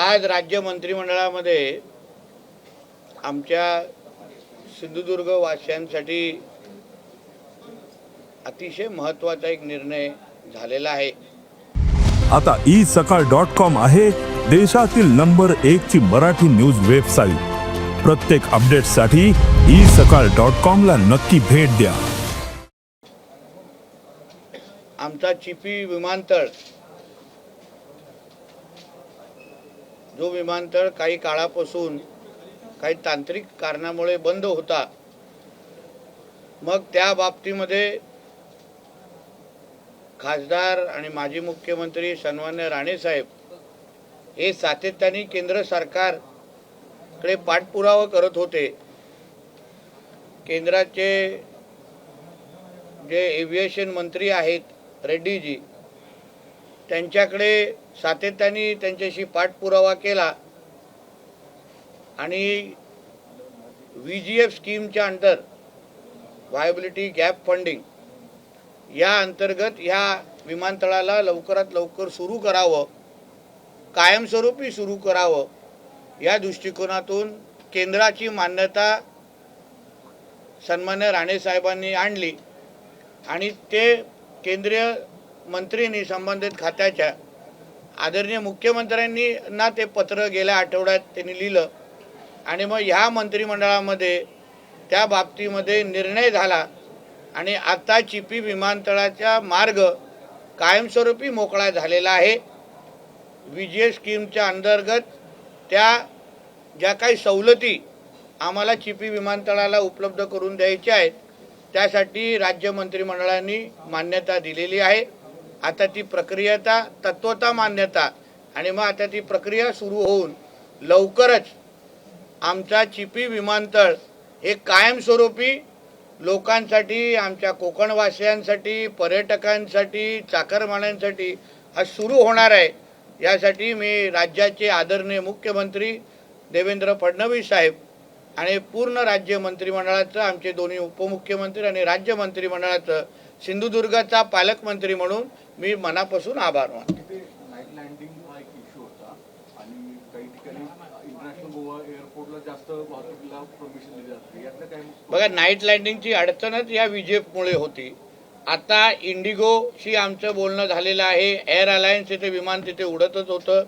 आज राज्य मंत्रिमंडळामध्ये आमच्या सिंधुदुर्ग वासियांसाठी अतिशय महत्त्वाचा एक निर्णय झालेला आहे। आता isakal.com आहे देशातील नंबर 1 ची मराठी न्यूज वेबसाईट। प्रत्येक अपडेटसाठी isakal.com ला नक्की भेट द्या। आमचा चिपी विमानतळ जो विमानतळ काही काळापासून काही तांत्रिक कारणामुळे बंद होता, मग त्या बाबतीमध्ये खासदार आणि माजी मुख्यमंत्री सन्मान्य राणे साहेब हे सातत्याने केंद्र सरकारकडे पाठपुरावा करत होते। केंद्राचे जे एव्हिएशन मंत्री आहेत रेड्डीजी, त्यांच्याकडे सातत्याने त्यांच्याशी पाठपुरावा केला आणि VGF स्कीमच्या अंडर व्हायबिलिटी गॅप फंडिंग या अंतर्गत ह्या विमानतळाला लवकरात लवकर सुरू करावं, कायमस्वरूपी सुरू करावं या दृष्टिकोनातून केंद्राची मान्यता सन्मान्य राणे साहेबांनी आणली आणि ते केंद्रीय मंत्रींनी संबंधित खात्याच्या आदरणीय मुख्यमंत्र्यांनी ते पत्र गेल्या आठवड्यात त्यांनी लिहिलं आणि मग ह्या मंत्रिमंडळामध्ये त्या बाबतीमध्ये निर्णय झाला आणि आता चिपी विमानतळाचा मार्ग कायमस्वरूपी मोकळा झालेला आहे। VGF स्कीमच्या अंतर्गत त्या ज्या काही सवलती आम्हाला चिपी विमानतळाला उपलब्ध करून द्यायच्या आहेत त्यासाठी राज्य मंत्रिमंडळाने मान्यता दिलेली आहे। आता ती प्रक्रिया तत्वता मान्यता आणि मग आता ती प्रक्रिया सुरू होऊन लवकरच आमचा चिपी विमानतळ हे कायमस्वरूपी लोकांसाठी, आमच्या कोकणवासियांसाठी, पर्यटकांसाठी, चाकरमान्यांसाठी आज सुरू होणार आहे। यासाठी मी राज्याचे आदरणीय मुख्यमंत्री देवेंद्र फडणवीस साहेब आणि पूर्ण राज्य मंत्रिमंडळाचं, आमचे दोन्ही उपमुख्यमंत्री आणि राज्य मंत्रिमंडळाचं सिंधुदुर्गाचा पालकमंत्री म्हणून मी मनापासून आभार मानतो। नाईट लँडिंग हा एक इश्यू होता आणि काही ठिकाणी इंटरनॅशनल गोवा एअरपोर्टला जास्त वाहतुकीला परमिशन दिली जाते, यातलं काय? बघा, नाईट लँडिंगची अडचणच या VGF मुळे होती। आता इंडिगोशी आमचं बोलणं झालेलं आहे, एअर अलायन्स येथे विमान तिथे उडतच होतं,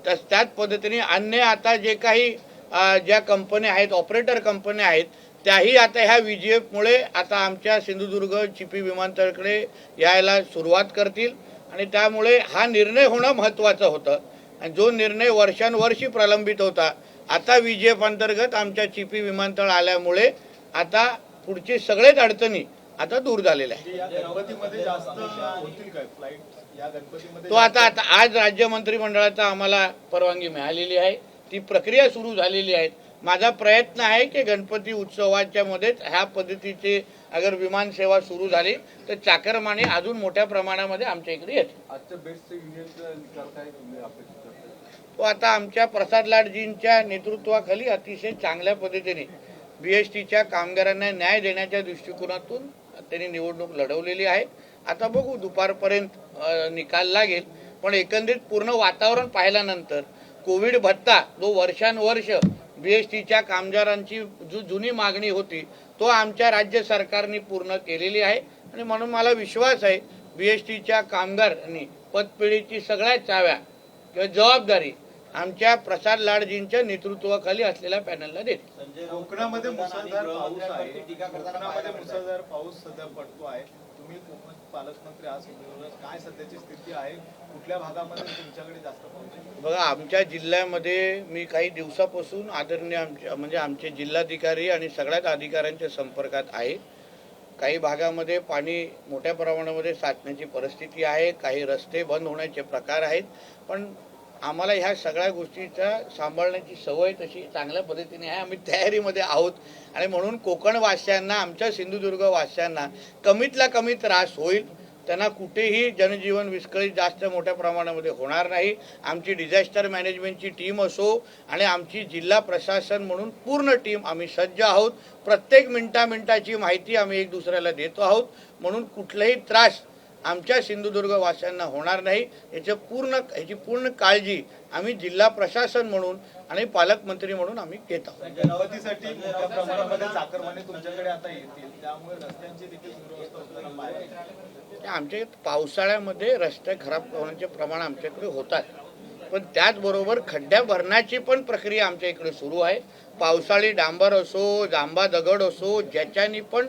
त्याच पद्धतीने अन्य आता जे काही ज्या कंपन्या आहेत, ऑपरेटर कंपन्या आहेत, त्याही आता ह्या VGF मुळे आता आमच्या सिंधुदुर्ग चिपी विमानतळाकडे यायला सुरुवात करतील आणि त्यामुळे हा निर्णय होणं महत्त्वाचं होतं आणि जो निर्णय वर्षानुवर्षी प्रलंबित होता, आता VGF अंतर्गत आमच्या चिपी विमानतळ आल्यामुळे आता पुढचे सगळेच अडचणी आता दूर झालेल्या आहेत। तो आता आज राज्य मंत्रिमंडळाचा आम्हाला परवानगी मिळालेली आहे, ती प्रक्रिया सुरू झालेली आहे। माझा प्रयत्न आहे की गणपती उत्सवाच्या मध्येच ह्या पद्धतीचे अगर विमान सेवा सुरू झाली तर चाकरमाने अजून मोठ्या प्रमाणामध्ये आमच्या इकडे येतील। आजच्या बेस्टचे युनियनचा निकाल काय तुम्ही अपेक्षित करता? तो आता आमच्या प्रसाद लाडजींच्या नेतृत्वाखाली अतिशय चांगल्या पद्धतीने BSTच्या कामगारांना न्याय देण्याच्या दृष्टिकोनातून त्यांनी निवडणूक लढवलेली आहे। आता बघू, दुपारपर्यंत निकाल लागेल, पण एकंदरीत पूर्ण वातावरण पाहिल्यानंतर कोविड भत्ता जो वर्षानुवर्ष BSTच्या कामगारांची जो जुनी मागणी होती तो आमच्या राज्य सरकारने पूर्ण केलेली आहे आणि म्हणून मला विश्वास आहे BSTच्या कामगारांनी पतपेढीची सगळ्या चाव्या किंवा जबाबदारी आमच्या प्रसाद लाडजींच्या नेतृत्वाखाली असलेल्या पॅनलला देते। कोकणामध्ये मुसळधार पाऊस आहे, कोकणामध्ये मुसळधार पाऊस सध्या पडतो आहे, तुम्ही कोकण पालकमंत्री आहात, काय सध्याची स्थिती आहे, कुठल्या भागामध्ये तुमच्याकडे जास्त पाऊस आहे? बघा, आमच्या जिल्ह्यामध्ये मी काही दिवसापासून आदरणीय आमचे जिल्हाधिकारी आणि सगळ्याच अधिकाऱ्यांच्या संपर्कात आहे। काही भागामध्ये पाणी मोठ्या प्रमाणामध्ये साचण्याची परिस्थिती आहे, काही रस्ते बंद होण्याचे प्रकार आहेत, पण आम्हाला ह्या सगळ्या गोष्टीचा सांभाळण्याची सवय तशी चांगल्या पद्धतीने आहे, आम्ही तयारीमध्ये आहोत आणि म्हणून कोकणवासियांना, आमच्या सिंधुदुर्ग वासियांना कमीतला कमी त्रास होईल, त्यांना कुठेही जनजीवन विस्कळीत जास्त मोठ्या प्रमाणामध्ये होणार नाही। आमची डिझास्टर मॅनेजमेंटची टीम असो आणि आमची जिल्हा प्रशासन म्हणून पूर्ण टीम आम्ही सज्ज आहोत। प्रत्येक मिनिटाची माहिती आम्ही एक दुसऱ्याला देतो आहोत, म्हणून कुठलाही त्रास आमच्या सिंधुदुर्ग वासियांना होणार नाही याची पूर्ण काळजी आम्ही जिल्हा प्रशासन म्हणून आणि पालकमंत्री म्हणून आम्ही घेत आहोत. जनावतीसाठी मोठ्या प्रमाणामध्ये चाकरमाने तुमच्याकडे आता येतील, त्यामुळे रस्त्यांची देखील दुरवस्था होताना पाहायला आमच्या पावसाळ्यामध्ये रस्ते खराब होण्याचे प्रमाण आमच्याकडे होतात, पण त्याचबरोबर खड्ड्या भरण्याची पण प्रक्रिया आमच्या इकडे सुरू आहे. पावसाळी डांबर असो, जांबा दगड असो, ज्याच्यानी पण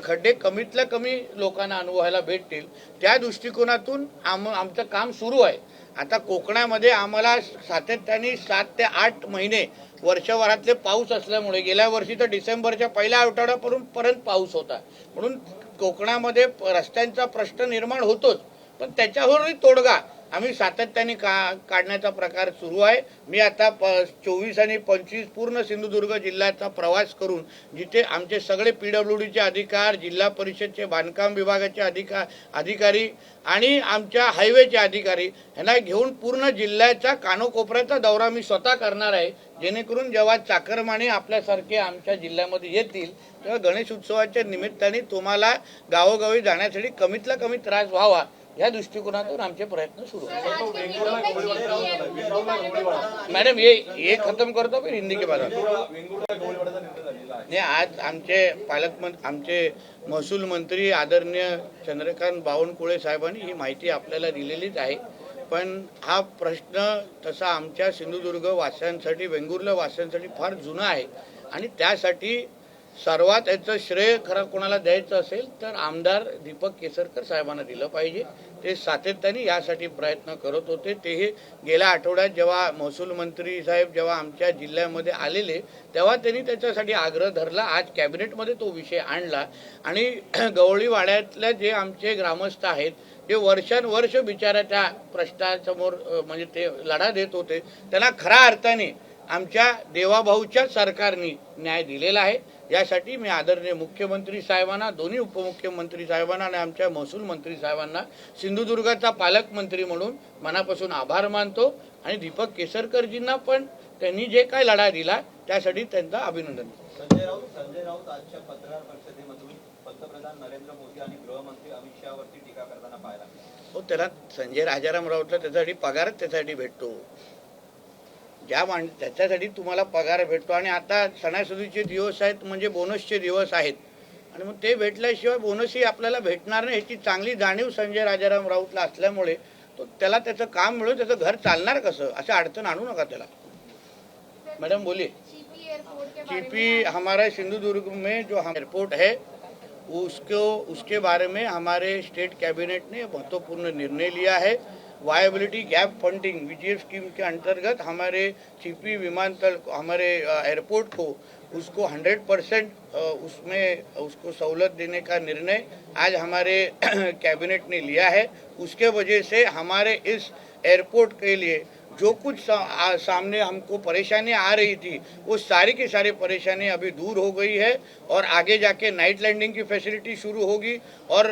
खड्डे कमीतल्या कमी लोकांना अनुभवायला भेटतील त्या दृष्टिकोनातून आमचं काम सुरू आहे. आता कोकणामध्ये आम्हाला सातत्याने 7 ते 8 महिने वर्षभरातले पाऊस असल्यामुळे गेल्या वर्षी तर डिसेंबरच्या पहिल्या आठवड्यापर्यंत पाऊस होता, म्हणून कोकणामध्ये रस्त्यांचा प्रश्न निर्माण होतोच, पण त्याच्यावरही तोडगा आम्ही सातत्याने काढण्याचा प्रकार सुरू आहे. मी आता 24 आणि 25 पूर्ण सिंधुदुर्ग जिल्ह्याचा प्रवास करून जिथे आमचे सगळे PWDचे अधिकार, जिल्हा परिषदचे बांधकाम विभागाचे अधिकारी आणि आमच्या हायवेचे अधिकारी यांना घेऊन पूर्ण जिल्ह्याच्या कानोकोपऱ्याचा दौरा मी स्वतः करणार आहे, जेणेकरून जेव्हा चाकरमाने आपल्यासारखे आमच्या जिल्ह्यामध्ये येतील तेव्हा गणेश उत्सवाच्या निमित्ताने तुम्हाला गावोगावी जाण्यासाठी कमीतला कमी त्रास व्हावा या दृष्टिकोनातून आमचे प्रयत्न सुरू आहेत. मैडम ये खत्म करतो फिर हिंदी के बाद नहीं. आज आमचे महसूल मंत्री आदरणीय चंद्रकांत बावनकुळे साहेबांनी ही माहिती आपल्याला दिलेलीच आहे, पण हा प्रश्न तसा आमच्या सिंधुदुर्ग वासियांसाठी, वेंगुर्ला वासियांसाठी फार जुना आहे आणि त्यासाठी सर्वात याचं श्रेय खरं कोणाला द्यायचं असेल तर आमदार दीपक केसरकर साहेबांना दिलं पाहिजे. ते सातत्याने यासाठी प्रयत्न करत होते. तेही गेल्या आठवड्यात जेव्हा महसूल मंत्री साहेब जेव्हा आमच्या जिल्ह्यामध्ये आलेले तेव्हा त्यांनी त्याच्यासाठी आग्रह धरला. आज कॅबिनेटमध्ये तो विषय आणला आणि गवळीवाड्यातल्या जे आमचे ग्रामस्थ आहेत जे वर्षानुवर्ष बिचाराच्या प्रश्नासमोर म्हणजे ते लढा देत होते, त्यांना खऱ्या अर्थाने आमच्या देवाभाऊच्या सरकारने न्याय दिलेला आहे. यासाठी मी आदरणीय मुख्यमंत्री साहेबांना, दोन्ही उपमुख्यमंत्री साहेबांना आणि आमच्या महसूल मंत्री साहेबांना सिंधुदुर्गाचा पालकमंत्री म्हणून मनापासून आभार मानतो आणि दीपक केसरकरजींना पण त्यांनी जे काय लढा दिला त्यासाठी त्यांचा अभिनंदन. संजय राऊत आजच्या पत्रकार परिषदेमधून पंतप्रधान नरेंद्र मोदी आणि गृहमंत्री अमित शहावरती टीका करताना पाहायला हो, त्याला संजय राजाराम राऊतला त्याच्यासाठी पगारच त्यासाठी भेटतो, त्याच्यासाठी तुम्हाला पगार भेटतो. आणि आता सणासुदीचे दिवस आहेत म्हणजे बोनसचे दिवस आहेत आणि मग ते भेटल्याशिवाय बोनसही आपल्याला भेटणार नाही याची चांगली जाणीव संजय राजाराम राऊतला असल्यामुळे त्याला त्याचं काम मिळून त्याचं घर चालणार कसं असं अडचण आणू नका त्याला. मैडम बोलिए. चीपी हमारा सिंधुदुर्ग में जो एयरपोर्ट है उसके बारे में हमारे स्टेट कैबिनेट ने महत्वपूर्ण निर्णय लिया है. Viability gap funding VGF scheme के अंतर्गत हमारे चीपी विमानतल हमारे एयरपोर्ट को उसको 100% उसको सहूलत देने का निर्णय आज हमारे कैबिनेट ने लिया है. उसके वजह से हमारे इस एयरपोर्ट के लिए जो कुछ सामने हमको परेशानी आ रही थी वो सारी की सारी परेशानी अभी दूर हो गई है और आगे जाके नाइट लैंडिंग की फैसिलिटी शुरू होगी और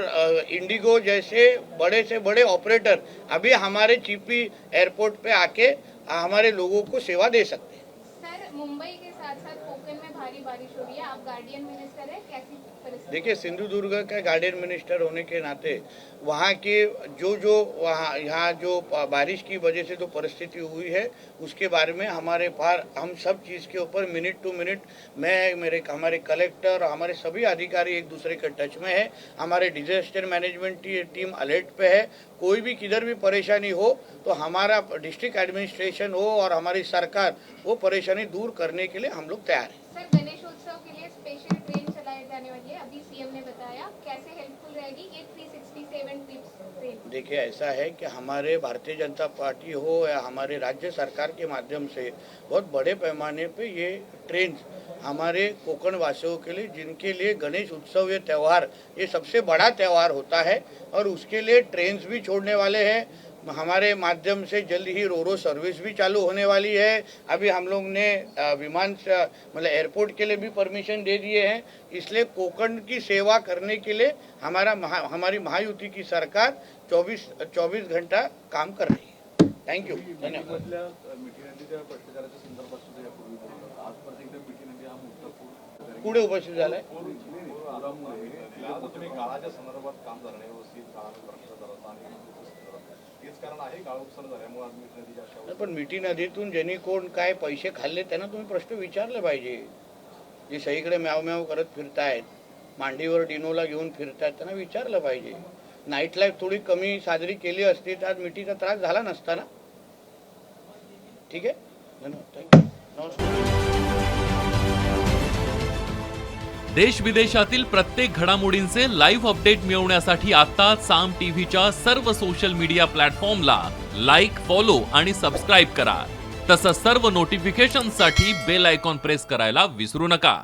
इंडिगो जैसे बड़े से बड़े ऑपरेटर अभी हमारे चीपी एयरपोर्ट पे आके हमारे लोगों को सेवा दे सकते हैं. सर, मुंबई के साथ साथ कोकण में भारी बारिश हो रही है, आप गार्डियन मिनिस्टर है, कैसी परिस्थिति? देखिए, सिंधुदुर्ग का गार्डियन मिनिस्टर होने के नाते वहाँ के जो वहाँ यहाँ जो बारिश की वजह से जो परिस्थिति हुई है उसके बारे में हम सब चीज़ के ऊपर मिनट टू मिनट हमारे कलेक्टर और हमारे सभी अधिकारी एक दूसरे के टच में है. हमारे डिजास्टर मैनेजमेंट टीम अलर्ट पे है. कोई भी किधर भी परेशानी हो तो हमारा डिस्ट्रिक्ट एडमिनिस्ट्रेशन हो और हमारी सरकार वो परेशानी दूर करने के लिए हम लोग तैयार हैं. सर, गणेशोत्सव के लिए स्पेशल ट्रेन चलाई जाने वाली है, अभी सीएम ने बताया, कैसे हेल्पफुल रहेगी ये 367 ट्रेन? देखिए, ऐसा है कि हमारे भारतीय जनता पार्टी हो या हमारे राज्य सरकार के माध्यम से बहुत बड़े पैमाने पे ये ट्रेन हमारे कोकण वासियों के लिए, जिनके लिए गणेश उत्सव ये त्यौहार ये सबसे बड़ा त्यौहार होता है और उसके लिए ट्रेन्स भी छोड़ने वाले हैं. हमारे माध्यम से जल्द ही रोरो सर्विस भी चालू होने वाली है. अभी हम लोग ने मतलब एयरपोर्ट के लिए भी परमिशन दे दिए हैं. इसलिए कोकण की सेवा करने के लिए हमारी महायुति की सरकार 24 घंटा काम कर रही है. थँक्यू, धन्यवाद. मधल्या मिठी नदीच्या भ्रष्टाचाराच्या संदर्भात सुद्धा यापूर्वी बोलत होता. आजपर्यंत एकदा मिठी नदी हा मुद्दा कुठे उपस्थित झालाय? तुम्ही गाळाच्या संदर्भात काम झालं नाही व्यवस्थित, गाळाचा भ्रष्टाचाराचा आणि हेच कारण आहे गाळ उपसर झाल्यामुळे आज मिठी नदीच्या अशा पण मिठी नदीतून ज्यांनी कोण काय पैसे खाल्ले त्यांना तुम्ही प्रश्न विचारले पाहिजे. जे सगळीकडे म्याव म्याव करत फिरतायत, मांडीवर डिनोला घेऊन फिरतायत, त्यांना विचारलं पाहिजे. नाईट लाईफ थोडी कमी साजरी केली असती तर आज मिठीचा त्रास झाला नसता ना. ठीक आहे, धन्यवाद, थँक्यू, नमस्कार. देश विदेशातील प्रत्येक घडामोडींचे लाईव्ह अपडेट मिळवण्यासाठी आता साम टीव्हीच्या सर्व सोशल मीडिया प्लॅटफॉर्मला लाईक, फॉलो आणि सबस्क्राईब करा. तसंच सर्व नोटिफिकेशनसाठी बेल आयकॉन प्रेस करायला विसरू नका.